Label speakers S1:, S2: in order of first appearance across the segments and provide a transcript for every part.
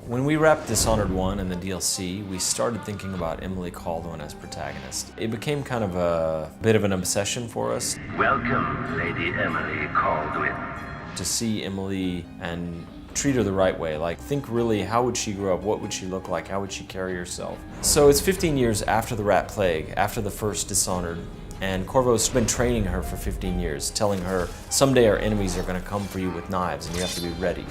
S1: When we wrapped Dishonored 1 and the DLC, we started thinking about Emily Kaldwin as protagonist. It became kind of a bit of an obsession for us.
S2: Welcome, Lady Emily Kaldwin.
S1: To see Emily and treat her the right way, like think really how would she grow up, what would she look like, how would she carry herself. So it's 15 years after the Rat Plague, after the first Dishonored, and Corvo's been training her for 15 years, telling her someday our enemies are going to come for you with knives and you have to be ready.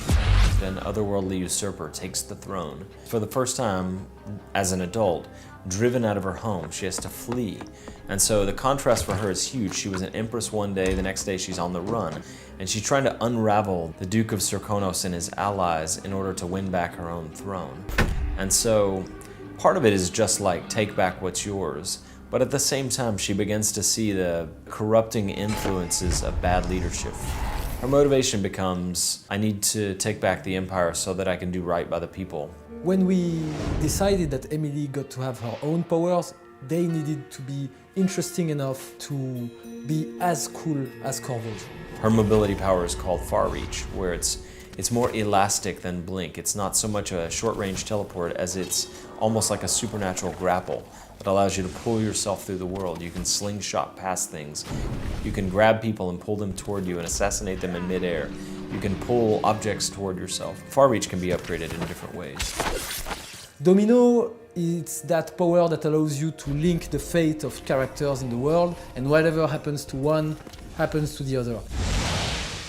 S1: Then otherworldly usurper takes the throne. For the first time, as an adult, driven out of her home, she has to flee. And so the contrast for her is huge. She was an empress one day, the next day she's on the run. And she's trying to unravel the Duke of Serkonos and his allies in order to win back her own throne. And so part of it is just like, take back what's yours. But at the same time, she begins to see the corrupting influences of bad leadership. Her motivation becomes, I need to take back the empire so that I can do right by the people.
S3: When we decided that Emily got to have her own powers, they needed to be interesting enough to be as cool as Corvo's.
S1: Her mobility power is called Far Reach, where it's more elastic than Blink. It's not so much a short-range teleport as it's almost like a supernatural grapple that allows you to pull yourself through the world. You can slingshot past things. You can grab people and pull them toward you and assassinate them in midair. You can pull objects toward yourself. Far Reach can be upgraded in different ways.
S3: Domino, it's that power that allows you to link the fate of characters in the world, and whatever happens to one happens to the other.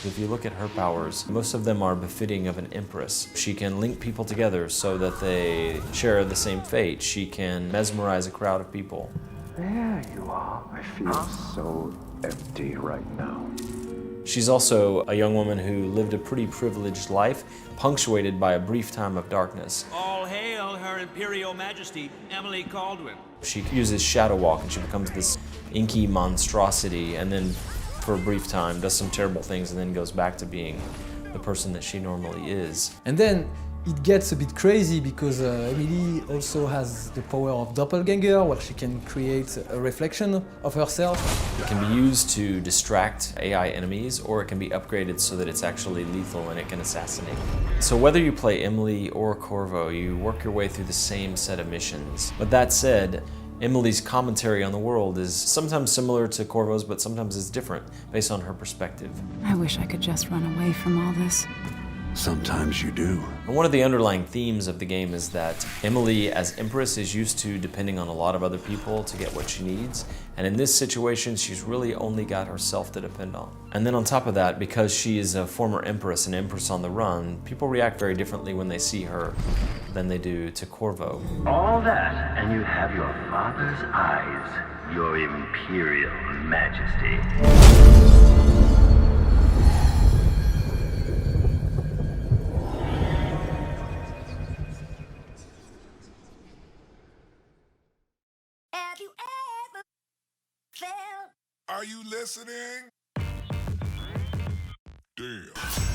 S1: If you look at her powers, most of them are befitting of an empress. She can link people together so that they share the same fate. She can mesmerize a crowd of people.
S4: There you are. I feel so empty right now.
S1: She's also a young woman who lived a pretty privileged life, punctuated by a brief time of darkness.
S5: All hail Her Imperial Majesty, Emily Kaldwin.
S1: She uses Shadow Walk and she becomes this inky monstrosity, and then for a brief time does some terrible things and then goes back to being the person that she normally is.
S3: And then it gets a bit crazy because Emily also has the power of doppelganger, where she can create a reflection of herself.
S1: It can be used to distract AI enemies, or it can be upgraded so that it's actually lethal and it can assassinate. So whether you play Emily or Corvo, you work your way through the same set of missions. But that said, Emily's commentary on the world is sometimes similar to Corvo's, but sometimes it's different based on her perspective.
S6: I wish I could just run away from all this.
S4: Sometimes you do.
S1: And one of the underlying themes of the game is that Emily, as Empress, is used to depending on a lot of other people to get what she needs. And in this situation, she's really only got herself to depend on. And then on top of that, because she is a former Empress, an Empress on the run, people react very differently when they see her than they do to Corvo.
S2: All that, and you have your father's eyes, your Imperial Majesty.
S7: Have you ever felt?
S8: Are you listening? Damn.